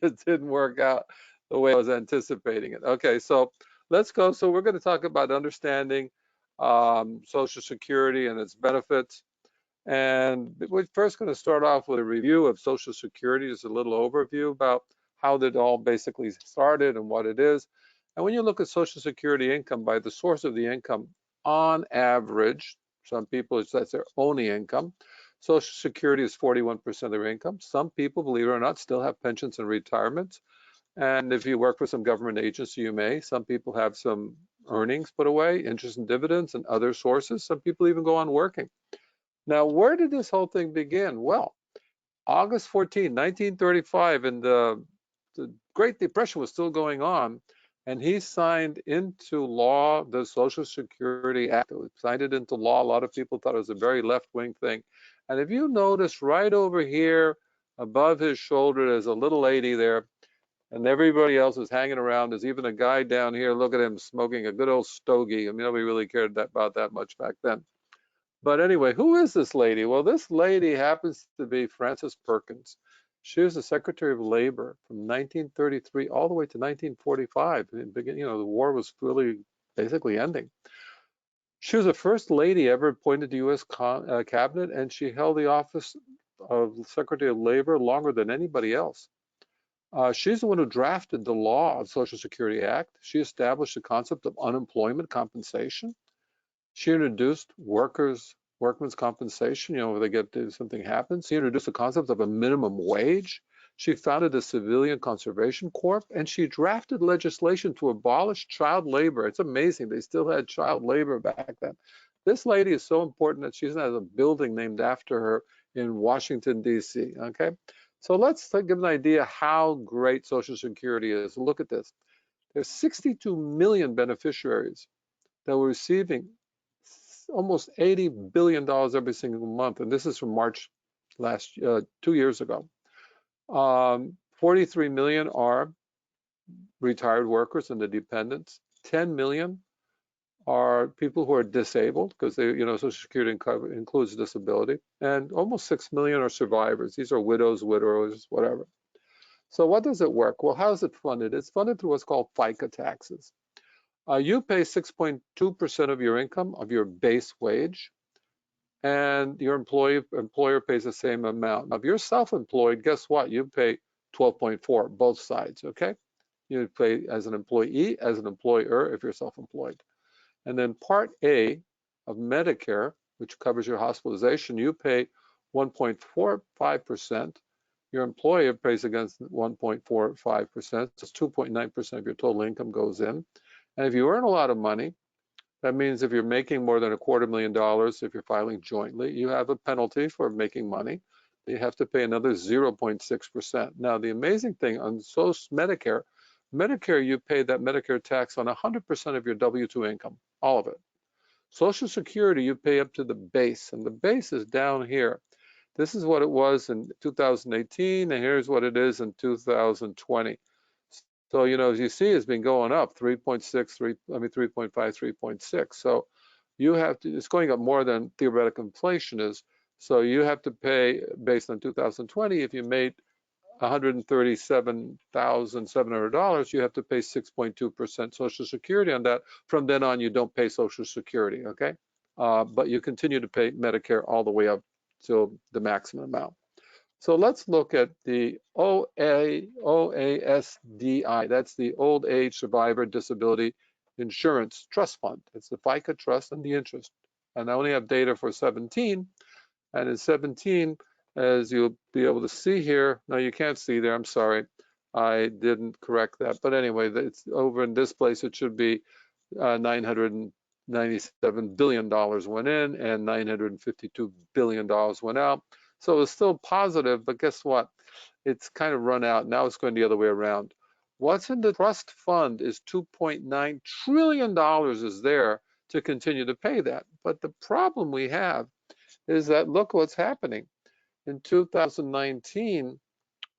it didn't work out the way I was anticipating it. Okay, so let's go. So we're going to talk about understanding Social Security and its benefits. And we're first going to start off with a review of Social Security, just a little overview about how it all basically started and what it is. And when you look at Social Security income by the source of the income, on average, some people, that's their only income. Social Security is 41% of their income. Some people, believe it or not, still have pensions and retirements. And if you work for some government agency, you may. Some people have some earnings put away, interest and dividends and other sources. Some people even go on working. Now, where did this whole thing begin? Well, August 14, 1935, and the Great Depression was still going on, and he signed into law the Social Security Act. He signed it into law. A lot of people thought it was a very left-wing thing. And if you notice right over here above his shoulder, there's a little lady there, and everybody else is hanging around. There's even a guy down here. Look at him smoking a good old stogie. I mean, nobody really cared about that much back then. But anyway, who is this lady? Well, this lady happens to be Frances Perkins. She was the Secretary of Labor from 1933 all the way to 1945. The war was really basically ending. She was the first lady ever appointed to U.S. cabinet, and she held the office of Secretary of Labor longer than anybody else. She's the one who drafted the law of Social Security Act. She established the concept of unemployment compensation. She introduced workmen's compensation, where they get something happens. She introduced the concept of a minimum wage. She founded the Civilian Conservation Corps, and she drafted legislation to abolish child labor. It's amazing. They still had child labor back then. This lady is so important that she has a building named after her in Washington, D.C., okay? So let's give an idea how great Social Security is. Look at this. There's 62 million beneficiaries that were receiving almost $80 billion every single month. And this is from March 2 years ago. 43 million are retired workers and the dependents. 10 million are people who are disabled because Social Security includes disability. And almost 6 million are survivors. These are widows, widowers, whatever. So what does it work? Well, how is it funded? It's funded through what's called FICA taxes. You pay 6.2% of your income of your base wage, and your employer pays the same amount. Now, if you're self-employed, guess what? You pay 12.4, both sides, okay? You pay as an employee, as an employer if you're self-employed. And then Part A of Medicare, which covers your hospitalization, you pay 1.45%. Your employer pays against 1.45%. So 2.9% of your total income goes in. And if you earn a lot of money, that means if you're making more than $250,000, if you're filing jointly, you have a penalty for making money. You have to pay another 0.6%. Now, the amazing thing on Medicare, you pay that Medicare tax on 100% of your W-2 income, all of it. Social Security, you pay up to the base, and the base is down here. This is what it was in 2018, and here's what it is in 2020. So, as you see, it's been going up 3.6, 3.5, 3.6. So you have to, it's going up more than theoretical inflation is. So you have to pay, based on 2020, if you made $137,700, you have to pay 6.2% Social Security on that. From then on, you don't pay Social Security, okay? But you continue to pay Medicare all the way up to the maximum amount. So let's look at the OASDI. That's the Old Age Survivor Disability Insurance Trust Fund. It's the FICA trust and the interest. And I only have data for 17. And in 17, as you'll be able to see here, no, you can't see there, I'm sorry. I didn't correct that. But anyway, it's over in this place, it should be $997 billion went in and $952 billion went out. So it's still positive, but guess what? It's kind of run out. Now it's going the other way around. What's in the trust fund is $2.9 trillion is there to continue to pay that. But the problem we have is that look what's happening. In 2019,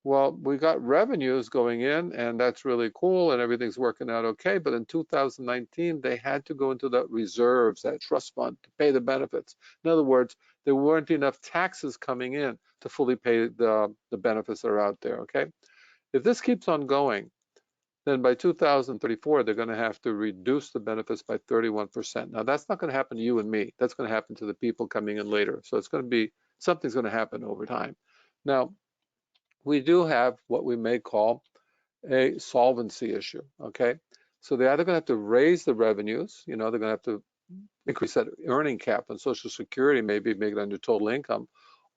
well, we got revenues going in, and that's really cool, and everything's working out okay. But in 2019, they had to go into the reserves, that trust fund, to pay the benefits. In other words, there weren't enough taxes coming in to fully pay the benefits that are out there, okay? If this keeps on going, then by 2034, they're going to have to reduce the benefits by 31%. Now, that's not going to happen to you and me. That's going to happen to the people coming in later. So it's going to be, something's going to happen over time. Now, we do have what we may call a solvency issue, okay? So they're either going to have to raise the revenues, they're going to have to increase that earning cap on Social Security, maybe make it on your total income,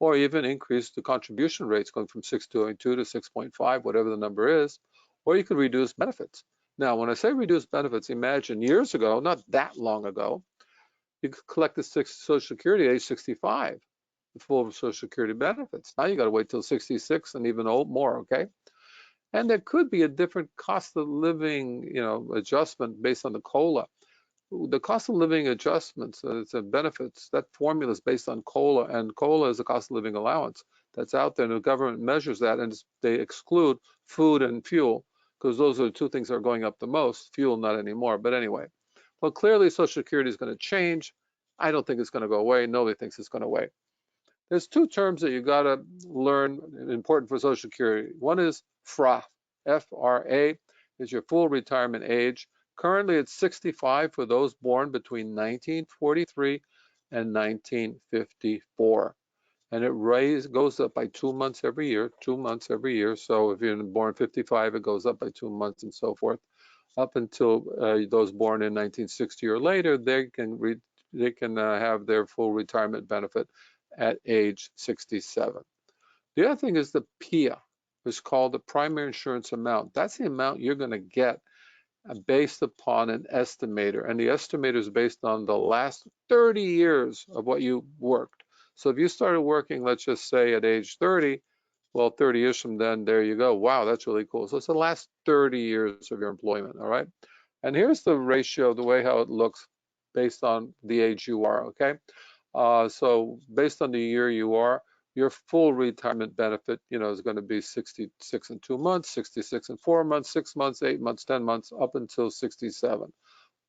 or even increase the contribution rates going from 6.2 to 6.5, whatever the number is, or you could reduce benefits. Now, when I say reduce benefits, imagine years ago, not that long ago, you could collect the Social Security at age 65, the full Social Security benefits. Now you got to wait till 66 and even more, okay? And there could be a different cost of living, adjustment based on the COLA. The cost of living adjustments, it's a benefits, that formula is based on COLA, and COLA is a cost of living allowance that's out there, and the government measures that, and they exclude food and fuel, because those are the two things that are going up the most. Fuel, not anymore, but anyway. Well, clearly Social Security is going to change. I don't think it's going to go away. Nobody thinks it's going to go away. There's two terms that you got to learn, important for Social Security. One is FRA, F-R-A, is your full retirement age. Currently, it's 65 for those born between 1943 and 1954. And it goes up by 2 months every year, 2 months every year. So if you're born 55, it goes up by 2 months and so forth. Up until those born in 1960 or later, they can have their full retirement benefit at age 67. The other thing is the PIA, which is called the primary insurance amount. That's the amount you're going to get based upon an estimator, and the estimator is based on the last 30 years of what you worked. So if you started working, let's just say at age 30, well, 30 years from then, there you go. Wow, that's really cool. So it's the last 30 years of your employment, all right? And here's the ratio, the way how it looks based on the age you are, okay? So based on the year you are, your full retirement benefit, is going to be 66 and 2 months, 66 and 4 months, 6 months, 8 months, 10 months, up until 67.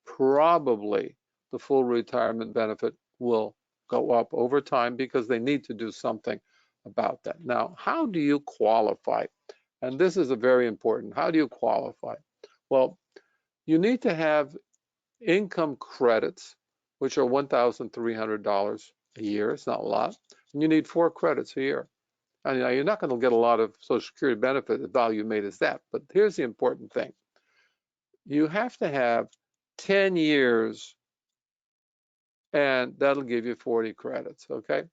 Probably the full retirement benefit will go up over time because they need to do something about that. Now, how do you qualify? And this is a very important. How do you qualify? Well, you need to have income credits, which are $1,300 a year. It's not a lot. And you need 4 credits a year. And you're not going to get a lot of Social Security benefit. The value made is that. But here's the important thing. You have to have 10 years, and that'll give you 40 credits, okay?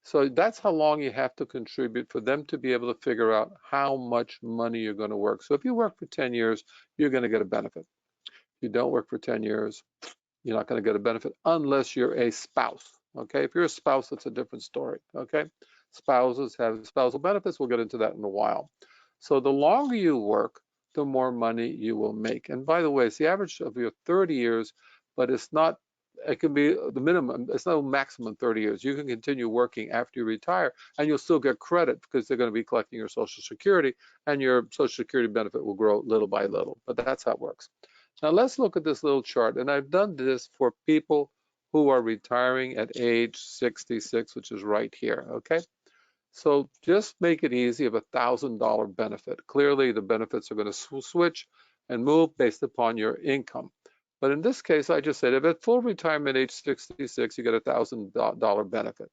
So that's how long you have to contribute for them to be able to figure out how much money you're going to work. So if you work for 10 years, you're going to get a benefit. If you don't work for 10 years, you're not going to get a benefit unless you're a spouse, okay? If you're a spouse, it's a different story, okay? Spouses have spousal benefits. We'll get into that in a while. So the longer you work, the more money you will make. And by the way, it's the average of your 30 years, but it's not, it can be the minimum, it's not a maximum 30 years. You can continue working after you retire, and you'll still get credit because they're going to be collecting your Social Security, and your Social Security benefit will grow little by little, but that's how it works. Now let's look at this little chart, and I've done this for people who are retiring at age 66, which is right here, okay? So just make it easy of $1,000 benefit. Clearly, the benefits are going to switch and move based upon your income. But in this case, I just said if at full retirement age 66, you get a $1,000 benefit.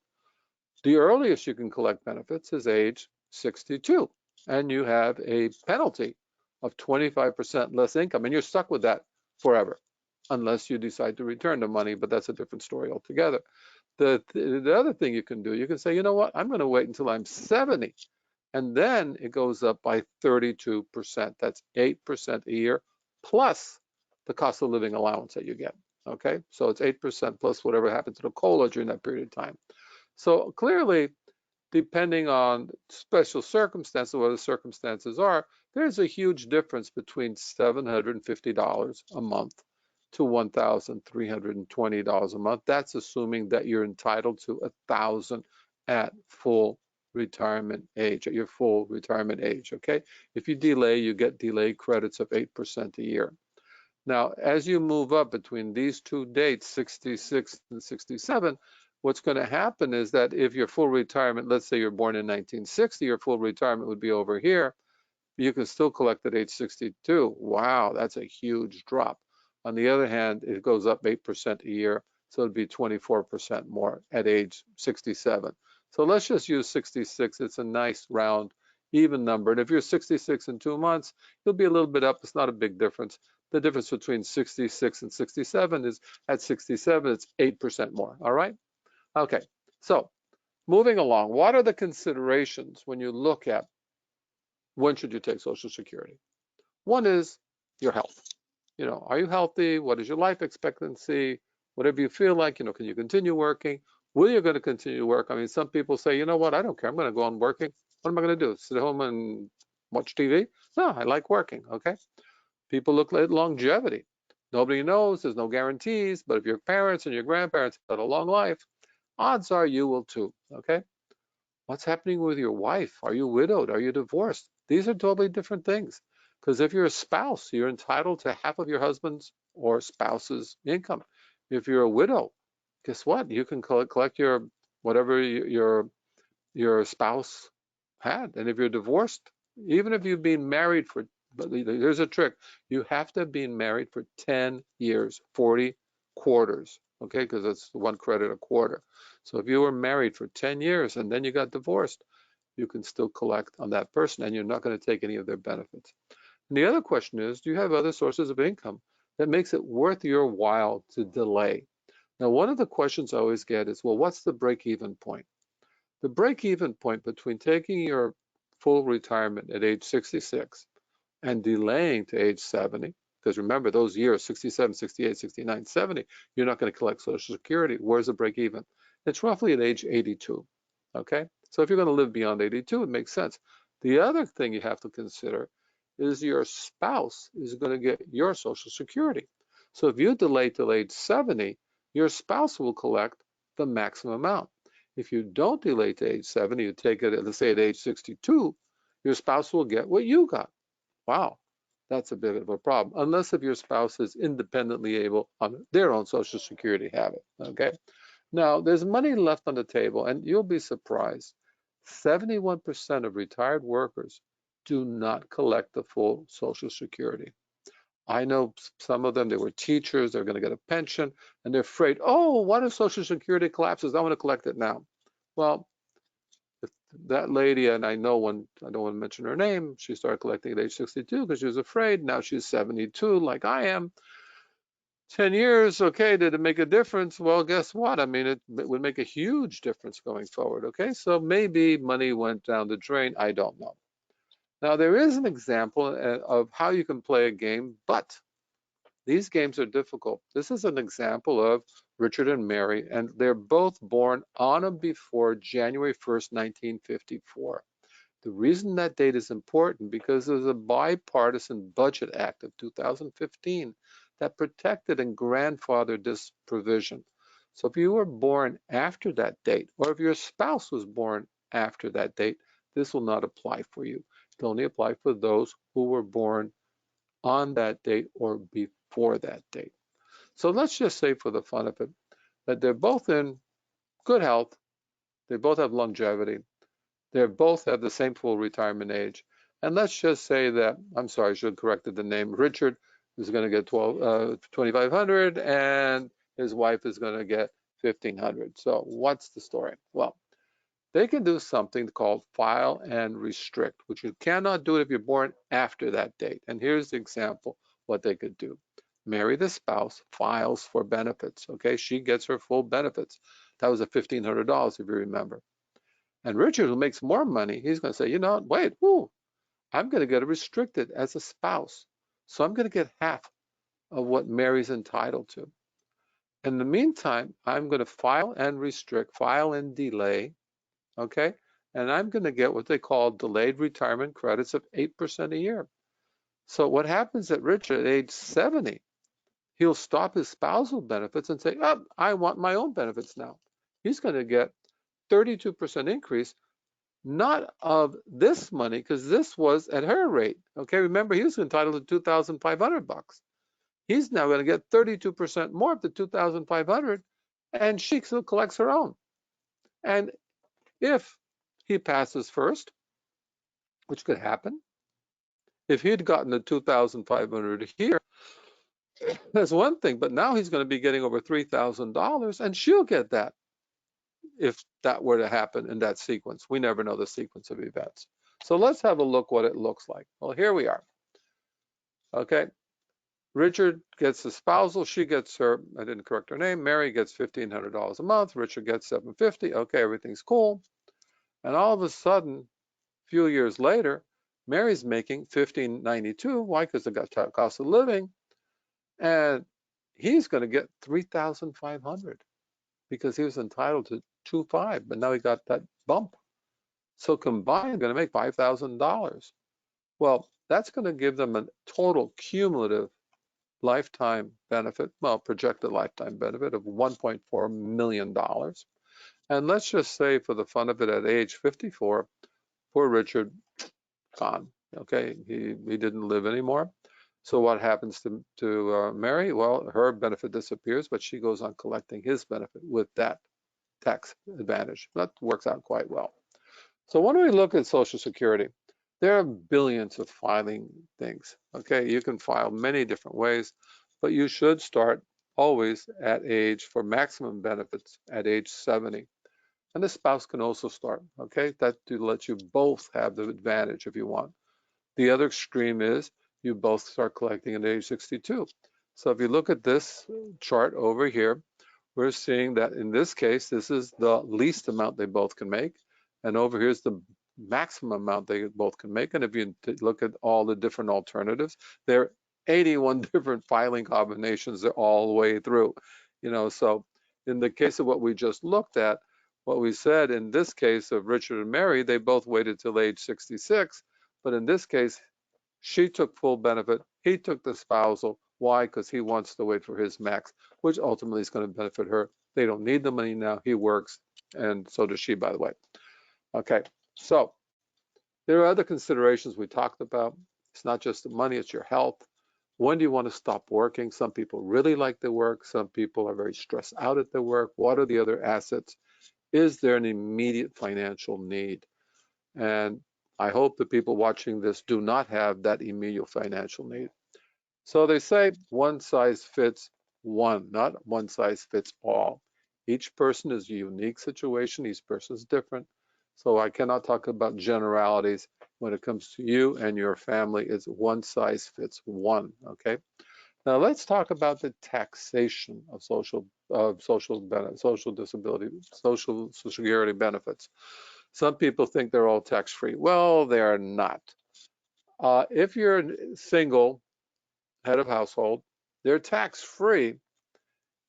The earliest you can collect benefits is age 62, and you have a penalty of 25% less income, and you're stuck with that forever, unless you decide to return the money, but that's a different story altogether. The other thing you can do, you can say, you know what, I'm going to wait until I'm 70, and then it goes up by 32%. That's 8% a year, plus the cost of living allowance that you get, okay? So it's 8% plus whatever happened to the COLA during that period of time. So clearly, depending on special circumstances, what the circumstances are, there's a huge difference between $750 a month to $1,320 a month. That's assuming that you're entitled to $1,000 at full retirement age, at your full retirement age, okay? If you delay, you get delay credits of 8% a year. Now, as you move up between these two dates, 66 and 67, what's going to happen is that if your full retirement, let's say you're born in 1960, your full retirement would be over here. You can still collect at age 62. Wow, that's a huge drop. On the other hand, it goes up 8% a year, so it'd be 24% more at age 67. So let's just use 66. It's a nice round, even number. And if you're 66 in 2 months, you'll be a little bit up. It's not a big difference. The difference between 66 and 67 is at 67, it's 8% more. All right? Okay. So moving along, what are the considerations when you look at when should you take Social Security? One is your health. Are you healthy? What is your life expectancy? Whatever you feel like, can you continue working? Will you going to continue to work? I mean, some people say, you know what? I don't care. I'm going to go on working. What am I going to do? Sit at home and watch TV? No, I like working. Okay. People look at longevity. Nobody knows. There's no guarantees. But if your parents and your grandparents had a long life, odds are you will too. Okay. What's happening with your wife? Are you widowed? Are you divorced? These are totally different things. Because if you're a spouse, you're entitled to half of your husband's or spouse's income. If you're a widow, guess what? You can collect your whatever your spouse had. And if you're divorced, even if you've been married for, but here's a trick, you have to have been married for 10 years, 40 quarters, okay? Because it's one credit a quarter. So if you were married for 10 years and then you got divorced, you can still collect on that person and you're not going to take any of their benefits. And the other question is, do you have other sources of income that makes it worth your while to delay? Now, one of the questions I always get is, well, what's the break-even point? The break-even point between taking your full retirement at age 66 and delaying to age 70, because remember those years, 67, 68, 69, 70, you're not going to collect Social Security. Where's the break-even? It's roughly at age 82, okay? So if you're going to live beyond 82, it makes sense. The other thing you have to consider is your spouse is going to get your Social Security. So if you delay till age 70, your spouse will collect the maximum amount. If you don't delay to age 70, you take it, let's say at age 62, your spouse will get what you got. Wow, that's a bit of a problem, unless if your spouse is independently able on their own Social Security habit, okay? Now, there's money left on the table, and you'll be surprised. 71% of retired workers do not collect the full Social Security. I know some of them, they were teachers, they're going to get a pension, and they're afraid, oh, what if Social Security collapses? I want to collect it now. Well, that lady, and I know one, I don't want to mention her name, she started collecting at age 62 because she was afraid. Now she's 72, like I am. 10 years, okay, did it make a difference? Well, guess what? I mean, it would make a huge difference going forward, okay? So maybe money went down the drain, I don't know. Now, there is an example of how you can play a game, but these games are difficult. This is an example of Richard and Mary, and they're both born on or before January 1st, 1954. The reason that date is important because there's a bipartisan budget act of 2015 that protected and grandfathered this provision. So if you were born after that date, or if your spouse was born after that date, this will not apply for you. It'll only apply for those who were born on that date or before that date. So let's just say for the fun of it, that they're both in good health, they both have longevity, they both have the same full retirement age. And let's just say that, I'm sorry, I should have corrected the name. Richard is going to get 2,500 and his wife is going to get 1,500. So what's the story? Well, they can do something called file and restrict, which you cannot do if you're born after that date. And here's the example, what they could do. Mary, the spouse, files for benefits, okay? She gets her full benefits. That was at $1,500, if you remember. And Richard, who makes more money, he's going to say, you know, wait, I'm going to get it restricted as a spouse. So I'm going to get half of what Mary's entitled to. In the meantime, I'm going to file and restrict, file and delay, okay? And I'm going to get what they call delayed retirement credits of 8% a year. So what happens at Richard at age 70, he'll stop his spousal benefits and say, oh, I want my own benefits now. He's going to get 32% increase, not of this money, because this was at her rate. Okay, remember he was entitled to 2,500 bucks. He's now going to get 32% more of the 2,500, and she still collects her own. And if he passes first, which could happen, If he'd gotten the 2,500 here, that's one thing, but now he's going to be getting over $3,000, and she'll get that if that were to happen in that sequence. We never know the sequence of events. So let's have a look what it looks like. Well, here we are. Okay. Richard gets the spousal. She gets her, I didn't correct her name. Mary gets $1,500 a month. Richard gets $750. Okay, everything's cool. And all of a sudden, a few years later, Mary's making $1,592. Why? Because they got cost of living. And he's going to get $3,500 because he was entitled to 2.5, but now he got that bump. So combined, going to make $5,000. Well, that's going to give them a total cumulative lifetime benefit, well, projected lifetime benefit of $1.4 million. And let's just say, for the fun of it, at age 54, poor Richard, gone. Okay, he didn't live anymore. So what happens to Mary? Well, her benefit disappears, but she goes on collecting his benefit with that tax advantage. That works out quite well. So when we look at Social Security, there are billions of filing things. Okay, you can file many different ways, but you should start always at age, for maximum benefits, at age 70. And the spouse can also start. Okay, that to let you both have the advantage if you want. The other extreme is you both start collecting at age 62. So if you look at this chart over here, we're seeing that in this case, this is the least amount they both can make. And over here's the maximum amount they both can make. And if you look at all the different alternatives, there are 81 different filing combinations all the way through. So in the case of what we just looked at, what we said in this case of Richard and Mary, they both waited till age 66. But in this case, she took full benefit. He took the spousal. Why? Because he wants to wait for his max, which ultimately is going to benefit her. They don't need the money now. He works, and so does she, by the way. Okay, so there are other considerations we talked about. It's not just the money, it's your health. When do you want to stop working? Some people really like their work. Some people are very stressed out at their work. What are the other assets? Is there an immediate financial need? And I hope the people watching this do not have that immediate financial need. So they say one size fits one, not one size fits all. Each person is a unique situation. Each person is different. So I cannot talk about generalities. When it comes to you and your family, it's one size fits one. Okay. Now let's talk about the taxation of social disability, social security benefits. Some people think they're all tax-free. Well, they're not. If you're single, head of household, they're tax-free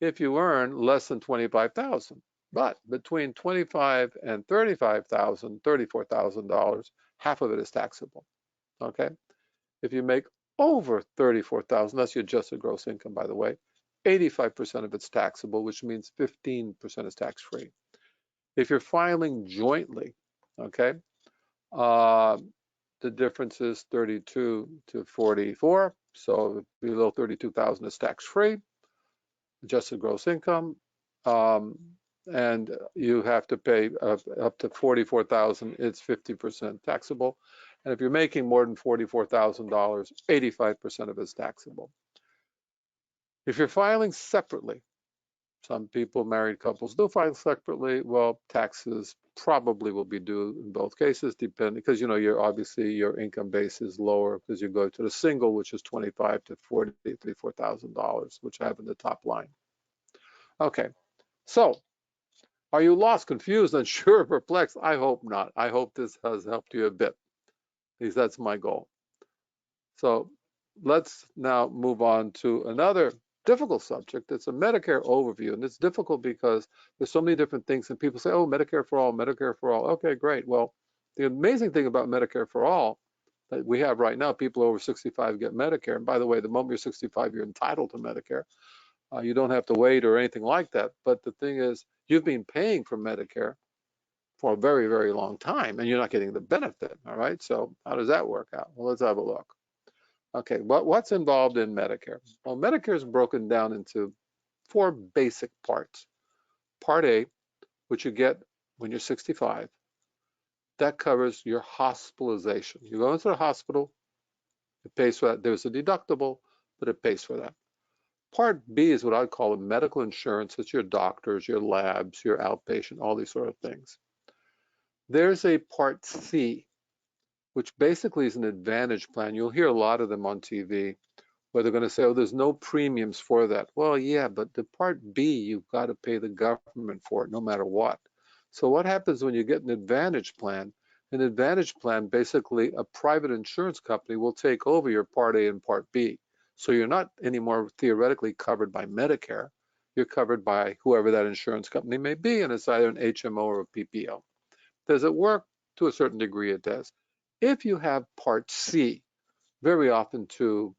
if you earn less than $25,000. But between $25,000 and $35,000, $34,000, half of it is taxable. Okay. If you make over $34,000, that's your adjusted gross income, by the way, 85% of it's taxable, which means 15% is tax-free. If you're filing jointly, okay, the difference is 32 to 44. So below 32,000 is tax-free, adjusted gross income, and you have to pay up to 44,000. It's 50% taxable, and if you're making more than $44,000, 85% of it's taxable. If you're filing separately, some people, married couples, do file separately. Well, taxes probably will be due in both cases, depending, because you're obviously your income base is lower because you go to the single, which is $25,000 to $44,000, which I have in the top line. Okay, so are you lost, confused, unsure, perplexed? I hope not. I hope this has helped you a bit. At least that's my goal. So let's now move on to another difficult subject. It's a Medicare overview, and it's difficult because there's so many different things, and people say, oh, Medicare for all, Medicare for all. Okay, great. Well, the amazing thing about Medicare for all that we have right now, people over 65 get Medicare. And by the way, the moment you're 65, you're entitled to Medicare. You don't have to wait or anything like that. But the thing is, you've been paying for Medicare for a very, very long time, and you're not getting the benefit, all right? So how does that work out? Well, let's have a look. Okay, what's involved in Medicare? Well, Medicare is broken down into 4 basic parts. Part A, which you get when you're 65, that covers your hospitalization. You go into the hospital, It pays for that. There's a deductible, but it pays for that. Part B is what I'd call a medical insurance. It's your doctors, your labs, your outpatient, all these sort of things. There's a Part C, which basically is an advantage plan. You'll hear a lot of them on TV where they're going to say, oh, there's no premiums for that. Well, yeah, but the Part B, you've got to pay the government for it no matter what. So what happens when you get an advantage plan? An advantage plan, basically a private insurance company will take over your Part A and Part B. So you're not anymore theoretically covered by Medicare. You're covered by whoever that insurance company may be, and it's either an HMO or a PPO. Does it work? To a certain degree, it does. If you have Part C, very often too,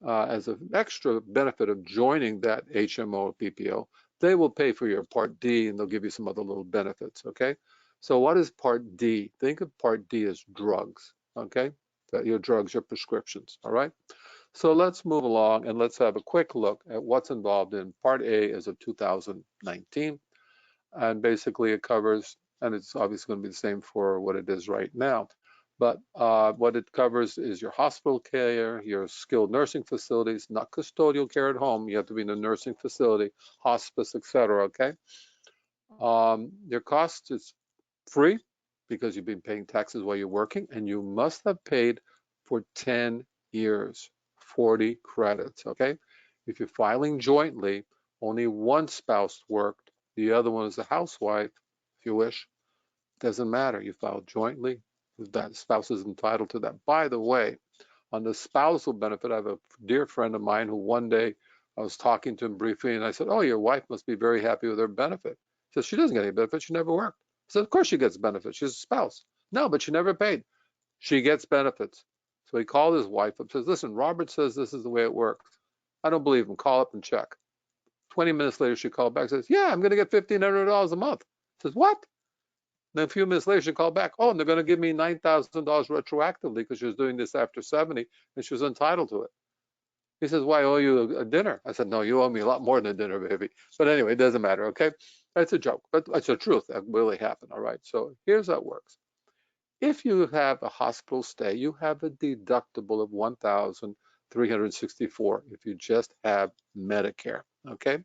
as an extra benefit of joining that HMO or PPO, they will pay for your Part D and they'll give you some other little benefits, okay? So what is Part D? Think of Part D as drugs, okay? Your drugs, your prescriptions, all right? So let's move along and let's have a quick look at what's involved in Part A as of 2019. And basically it covers, and it's obviously going to be the same for what it is right now, but what it covers is your hospital care, your skilled nursing facilities, not custodial care at home. You have to be in a nursing facility, hospice, etc. Okay. Your cost is free because you've been paying taxes while you're working, and you must have paid for 10 years, 40 credits. Okay. If you're filing jointly, only one spouse worked, the other one is a housewife, if you wish. Doesn't matter. You filed jointly. That spouse is entitled to that. By the way, on the spousal benefit, I have a dear friend of mine who one day I was talking to him briefly, and I said, "Oh, your wife must be very happy with her benefit." He says, "She doesn't get any benefit. She never worked." I said, "Of course she gets benefits. She's a spouse." "No, but she never paid." "She gets benefits." So he called his wife up, says, "Listen, Robert says this is the way it works." "I don't believe him. Call up and check." 20 minutes later, she called back and says, "Yeah, I'm going to get $1,500 a month." Says, "What?" Then a few minutes later, she called back. "Oh, and they're going to give me $9,000 retroactively because she was doing this after 70 and she was entitled to it." He says, "Why, I owe you a dinner?" I said, "No, you owe me a lot more than a dinner, baby." But anyway, it doesn't matter, okay? That's a joke, but it's the truth. That really happened, all right? So here's how it works. If you have a hospital stay, you have a deductible of $1,364 if you just have Medicare, okay?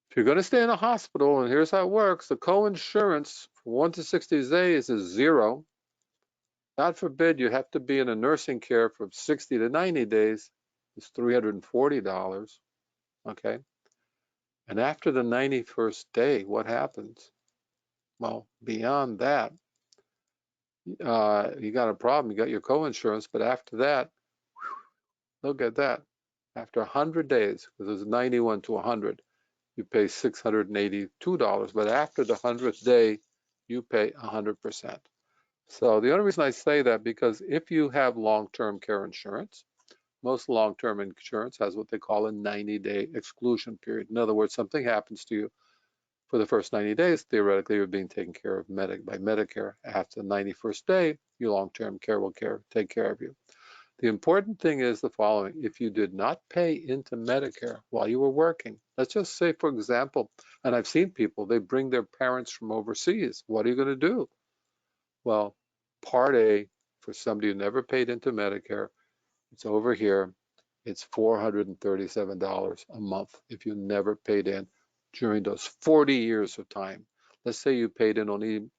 If you're going to stay in a hospital, and here's how it works, the co-insurance from 1 to 60 days is zero. God forbid you have to be in a nursing care from 60 to 90 days, it's $340, okay? And after the 91st day, what happens? Well, beyond that, you got a problem. You got your co-insurance, but after that, look at that. After 100 days, because it's 91 to 100, you pay $682. But after the 100th day, you pay 100%. So the only reason I say that, because if you have long-term care insurance, most long-term insurance has what they call a 90-day exclusion period. In other words, something happens to you for the first 90 days, theoretically, you're being taken care of by Medicare. After the 91st day, your long-term care will take care of you. The important thing is the following. If you did not pay into Medicare while you were working, let's just say, for example, and I've seen people, they bring their parents from overseas. What are you going to do? Well, Part A, for somebody who never paid into Medicare, it's over here. It's $437 a month if you never paid in during those 40 years of time. Let's say you paid in only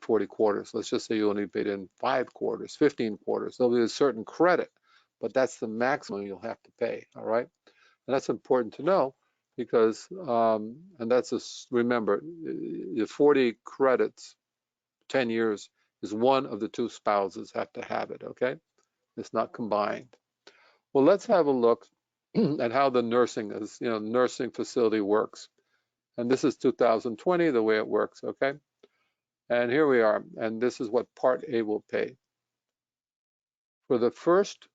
40 quarters. Let's just say you only paid in 5 quarters, 15 quarters. There'll be a certain credit, but that's the maximum you'll have to pay, all right? And that's important to know because, and that's remember, the 40 credits, 10 years, is one of the two spouses have to have it, okay? It's not combined. Well, let's have a look at how the nursing facility works. And this is 2020, the way it works, okay? And here we are, and this is what Part A will pay. For the first,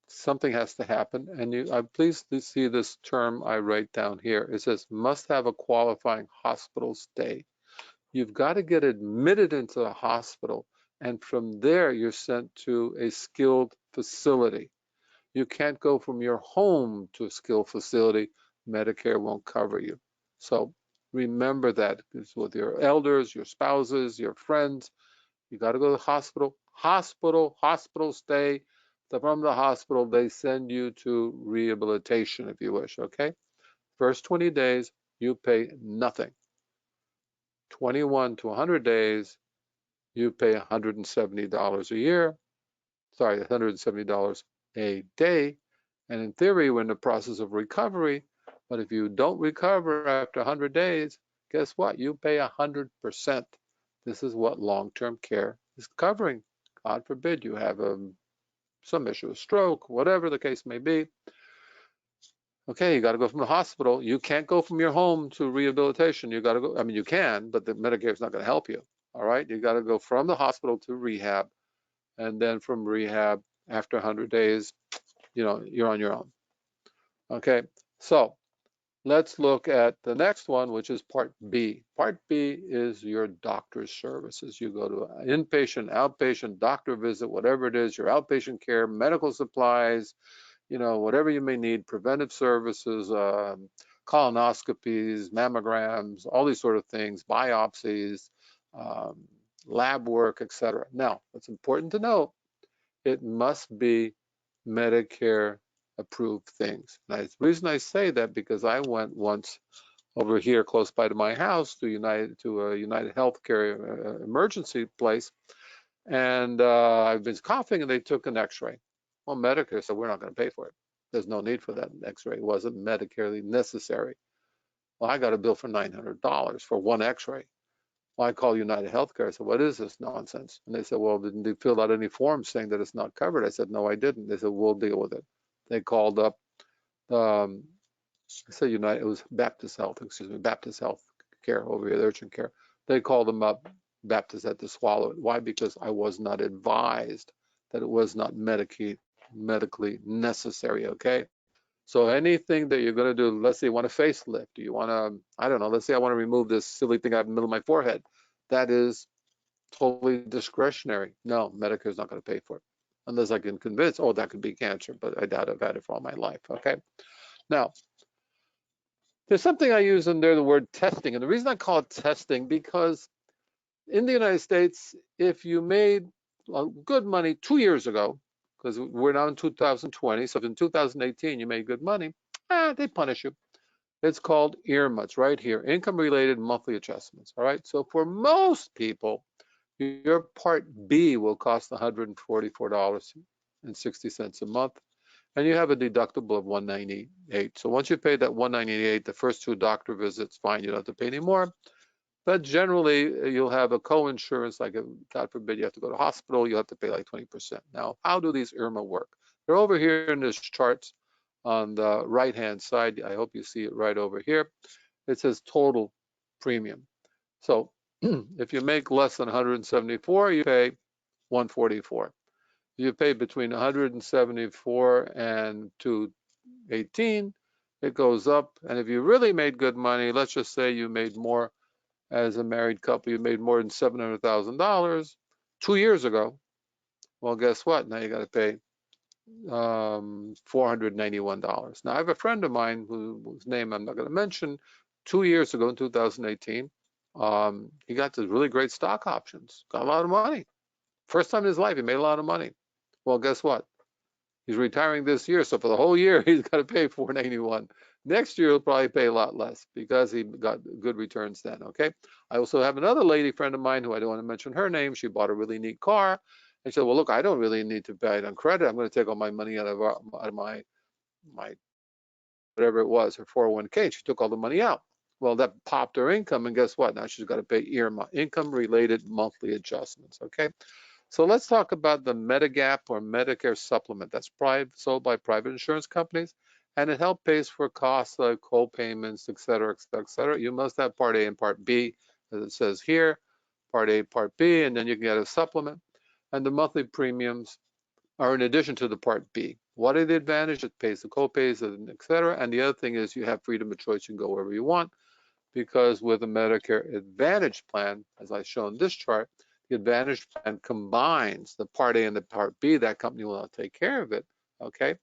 something has to happen, and I'm pleased to see this term I write down here. It says, must have a qualifying hospital stay. You've got to get admitted into the hospital, and from there, you're sent to a skilled facility. You can't go from your home to a skilled facility. Medicare won't cover you. So remember that. It's with your elders, your spouses, your friends. You got to go to the hospital. hospital stay. So from the hospital, they send you to rehabilitation if you wish, okay? First 20 days, you pay nothing. 21 to 100 days, you pay $170 a year. Sorry, $170 a day. And in theory, we're in the process of recovery. But if you don't recover after 100 days, guess what? You pay 100%. This is what long-term care is covering. God forbid you have some issue, a stroke, whatever the case may be. Okay, you got to go from the hospital. You can't go from your home to rehabilitation. You got to go. I mean, you can, but the Medicare is not going to help you. All right, you got to go from the hospital to rehab, and then from rehab after 100 days, you're on your own. Okay, so let's look at the next one, which is Part B. Part B is your doctor's services. You go to an inpatient, outpatient, doctor visit, whatever it is, your outpatient care, medical supplies, whatever you may need, preventive services, colonoscopies, mammograms, all these sort of things, biopsies, um, lab work, etc. Now, what's important to note, it must be Medicare approved things. Now, the reason I say that because I went once over here close by to my house to a United Healthcare emergency place, and I've been coughing, and they took an X-ray. Well, Medicare said we're not going to pay for it. There's no need for that X-ray. It wasn't Medicare necessary. Well, I got a bill for $900 for one X-ray. Well, I called United Healthcare. I said, what is this nonsense? And they said, well, didn't you fill out any forms saying that it's not covered? I said, no, I didn't. They said, we'll deal with it. They called up, I said United, it was Baptist Health Care over here, urgent care. They called them up. Baptist had to swallow it. Why? Because I was not advised that it was not medically necessary, okay? So anything that you're going to do, let's say you want a facelift, you want to, I don't know, let's say I want to remove this silly thing I have in the middle of my forehead. That is totally discretionary. No, Medicare is not going to pay for it. Unless I can convince, oh, that could be cancer, but I doubt I've had it for all my life, okay? Now, there's something I use in there, the word testing. And the reason I call it testing, because in the United States, if you made good money 2 years ago, because we're now in 2020, so if in 2018 you made good money, they punish you. It's called IRMA. It's right here, income-related monthly adjustments. All right, so for most people, your Part B will cost $144.60 a month, and you have a deductible of $198. So once you pay that $198, the first 2 doctor visits, fine, you don't have to pay any more. But generally, you'll have a co-insurance, like God forbid you have to go to hospital, you'll have to pay like 20%. Now, how do these IRMA work? They're over here in this chart on the right-hand side. I hope you see it right over here. It says total premium. So if you make less than 174, you pay 144. If you pay between 174 and 218, it goes up. And if you really made good money, let's just say you made more as a married couple, you made more than $700,000 2 years ago. Well, guess what? Now you got to pay $491. Now I have a friend of mine whose name I'm not going to mention. 2 years ago in 2018, he got this really great stock options. Got a lot of money. First time in his life, he made a lot of money. Well, guess what? He's retiring this year, so for the whole year, he's got to pay $491. Next year, he'll probably pay a lot less because he got good returns then, okay? I also have another lady friend of mine who I don't want to mention her name. She bought a really neat car. And she said, well, look, I don't really need to buy it on credit. I'm going to take all my money out of my whatever it was, her 401k. She took all the money out. Well, that popped her income, and guess what? Now she's got to pay income-related monthly adjustments, okay? So let's talk about the Medigap or Medicare supplement. That's sold by private insurance companies, and it helps pay for costs like co-payments, et cetera, et cetera, et cetera. You must have Part A and Part B, as it says here, Part A, Part B, and then you can get a supplement. And the monthly premiums are in addition to the Part B. What are the advantages? It pays the co-pays, et cetera. And the other thing is you have freedom of choice. You can go wherever you want, because with a Medicare Advantage plan, as I show in this chart, the Advantage plan combines the Part A and the Part B. That company will not take care of it, okay?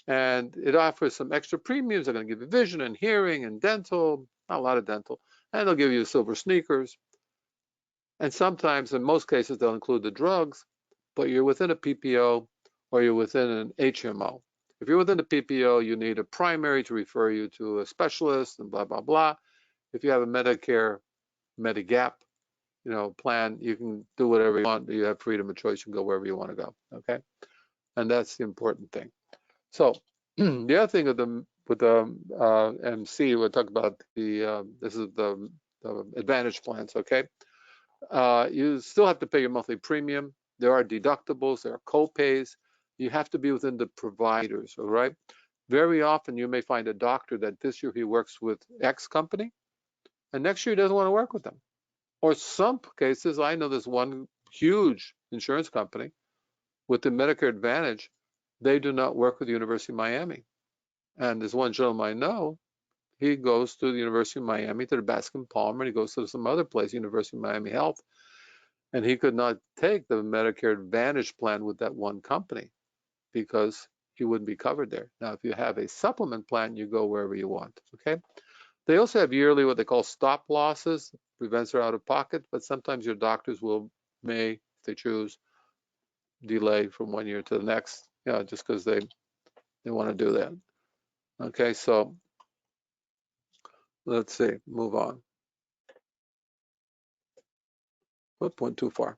And it offers some extra premiums. They're going to give you vision and hearing and dental, not a lot of dental, and they'll give you silver sneakers. And sometimes, in most cases, they'll include the drugs. but you're within a PPO or you're within an HMO. If you're within a PPO, you need a primary to refer you to a specialist and blah, blah, blah. If you have a Medicare, Medigap, plan, you can do whatever you want. You have freedom of choice. You can go wherever you want to go. Okay, and that's the important thing. So the other thing with the MC, we'll talk about this is the Advantage plans. Okay, you still have to pay your monthly premium. There are deductibles. There are co-pays. You have to be within the providers. All right. Very often you may find a doctor that this year he works with X company, and next year he doesn't want to work with them. Or some cases, I know this one huge insurance company with the Medicare Advantage, they do not work with the University of Miami. And there's one gentleman I know, he goes to the University of Miami, to the Bascom Palmer, and he goes to some other place, University of Miami Health, and he could not take the Medicare Advantage plan with that one company because he wouldn't be covered there. Now, if you have a supplement plan, you go wherever you want, okay? They also have yearly what they call stop losses, prevents their out of pocket, but sometimes your doctors may, if they choose, delay from 1 year to the next, just because they want to do that. Okay, so let's see, move on. Whoop, went too far.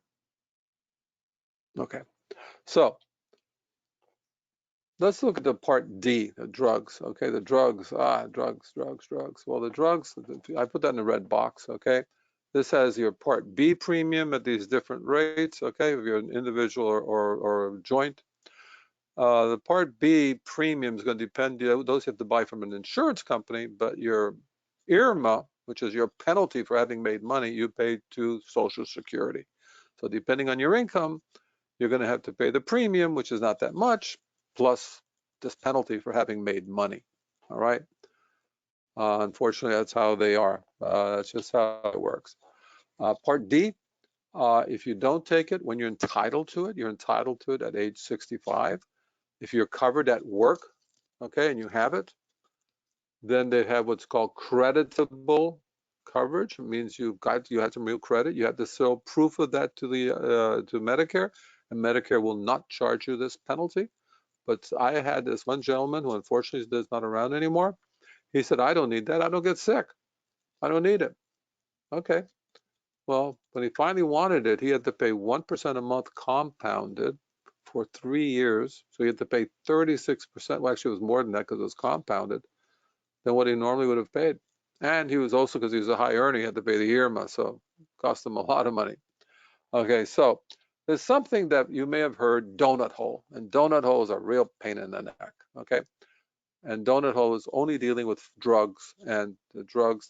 Okay, so let's look at the part D, the drugs. Okay, the drugs, drugs. Well, the drugs, I put that in the red box. Okay, this has your part B premium at these different rates. Okay, if you're an individual or joint. The part B premium is going to depend, those you have to buy from an insurance company, but your IRMA, which is your penalty for having made money, you pay to Social Security. So depending on your income, you're going to have to pay the premium, which is not that much, plus this penalty for having made money. All right. Unfortunately, that's how they are. That's just how it works. Part D, if you don't take it when you're entitled to it, you're entitled to it at age 65. If you're covered at work, okay, and you have it, then they have what's called creditable coverage. It means you had some real credit. You have to show proof of that to Medicare, and Medicare will not charge you this penalty. But I had this one gentleman who unfortunately is not around anymore. He said, I don't need that. I don't get sick. I don't need it. Okay. Well, when he finally wanted it, he had to pay 1% a month compounded for 3 years. So he had to pay 36%. Well, actually, it was more than that because it was compounded than what he normally would have paid. And he was also, because he was a high earner, he had to pay the IRMA. So it cost him a lot of money. Okay, so there's something that you may have heard, donut hole. And donut hole is a real pain in the neck. Okay. And donut hole is only dealing with drugs, and the drugs,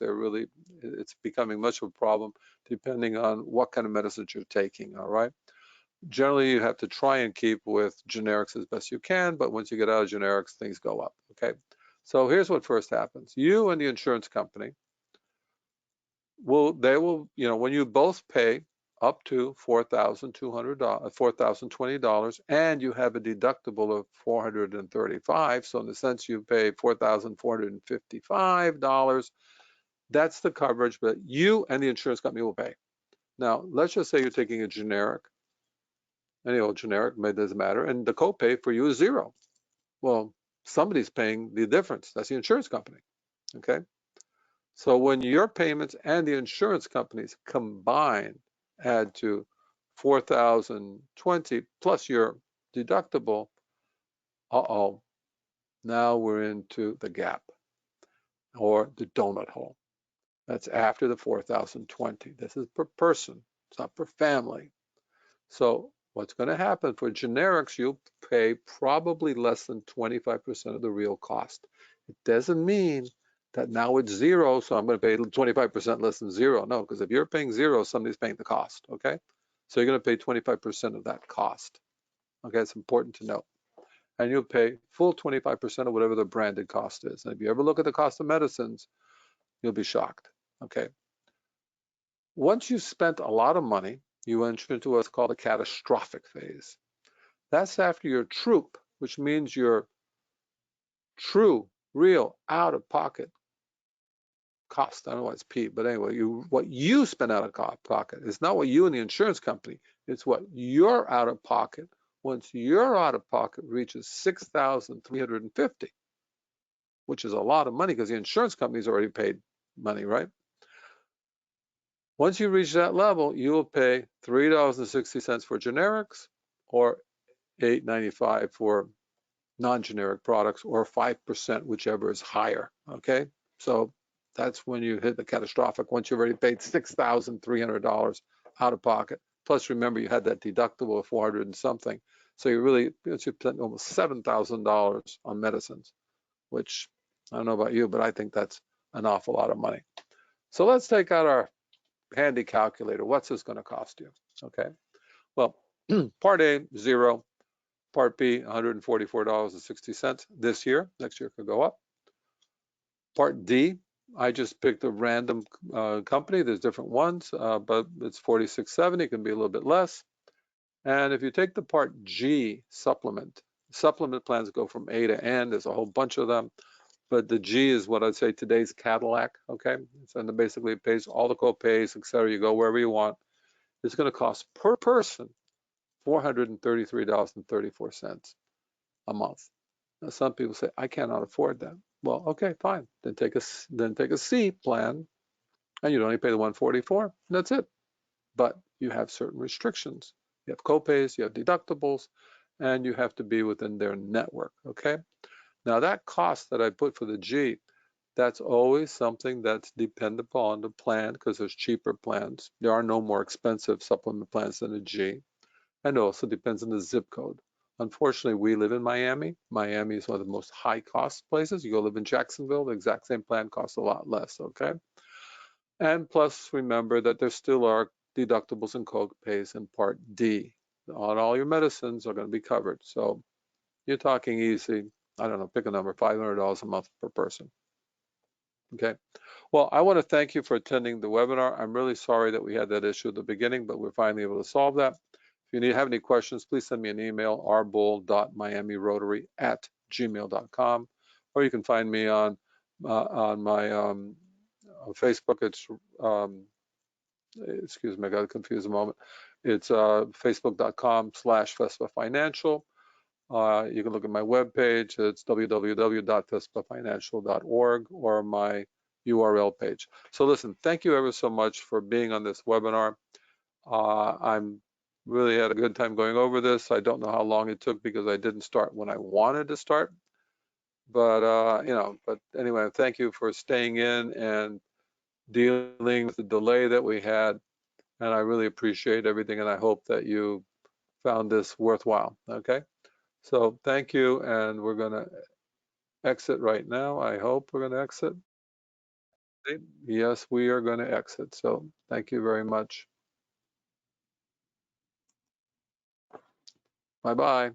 it's becoming much of a problem depending on what kind of medicines you're taking, all right? Generally, you have to try and keep with generics as best you can, but once you get out of generics, things go up, okay? So here's what first happens. You and the insurance company when you both pay up to $4,020, and you have a deductible of $435. So in the sense you pay $4,455. That's the coverage, but you and the insurance company will pay. Now, let's just say you're taking a generic, any old generic, it doesn't matter, and the copay for you is $0. Well, somebody's paying the difference. That's the insurance company, okay? So when your payments and the insurance companies combined add to $4,020 plus your deductible, now we're into the gap or the donut hole. That's after the $4,020. This is per person. It's not per family. So what's going to happen for generics, you'll pay probably less than 25% of the real cost. It doesn't mean that now it's $0, so I'm going to pay 25% less than $0. No, because if you're paying $0, somebody's paying the cost, okay? So you're going to pay 25% of that cost, okay? It's important to know. And you'll pay full 25% of whatever the branded cost is. And if you ever look at the cost of medicines, you'll be shocked, okay? Once you've spent a lot of money, you enter into what's called a catastrophic phase. That's after your troop, which means your true, real, out-of-pocket cost. I don't know why it's P, but anyway, what you spend out of pocket is not what you and the insurance company It's what you're out of pocket once your out of pocket reaches 6,350, which is a lot of money because the insurance company's already paid money, right? Once you reach that level, you will pay $3.60 for generics or $8.95 for non-generic products, or 5%, whichever is higher, okay? So that's when you hit the catastrophic, once you've already paid $6,300 out of pocket. Plus, remember, you had that deductible of 400 and something. So you spent almost $7,000 on medicines, which I don't know about you, but I think that's an awful lot of money. So let's take out our handy calculator. What's this going to cost you? Okay. Well, Part A, zero. Part B, $144.60 this year. Next year could go up. Part D, I just picked a random company. There's different ones, but it's $46.70. It can be a little bit less. And if you take the Part G supplement plans go from A to N. There's a whole bunch of them. But the G is what I'd say today's Cadillac, okay? So basically it pays all the co-pays, et cetera. You go wherever you want. It's going to cost per person $433.34 a month. Now, some people say, I cannot afford that. Well, okay, fine. Then take a C plan, and you'd only pay the 144, and that's it. But you have certain restrictions. You have copays, you have deductibles, and you have to be within their network, okay? Now, that cost that I put for the G, that's always something that's dependent upon the plan, because there's cheaper plans. There are no more expensive supplement plans than a G. And it also depends on the zip code. Unfortunately, we live in Miami. Miami is one of the most high cost places. You go live in Jacksonville, the exact same plan costs a lot less, okay? And plus, remember that there still are deductibles and co-pays in Part D. Not all your medicines are going to be covered. So you're talking easy, I don't know, pick a number, $500 a month per person. Okay. Well, I want to thank you for attending the webinar. I'm really sorry that we had that issue at the beginning, but we're finally able to solve that. If you have any questions, please send me an email, rbull.miamirotary@gmail.com, or you can find me on my Facebook. It's excuse me, I got confused a moment. It's facebook.com/Vespa Financial. You can look at my webpage. It's www.vespafinancial.org, or my URL page. So listen, thank you ever so much for being on this webinar. I'm really had a good time going over this. I don't know how long it took because I didn't start when I wanted to start. But, but anyway, thank you for staying in and dealing with the delay that we had. And I really appreciate everything. And I hope that you found this worthwhile. Okay. So thank you. And we're going to exit right now. I hope we're going to exit. Yes, we are going to exit. So thank you very much. Bye-bye.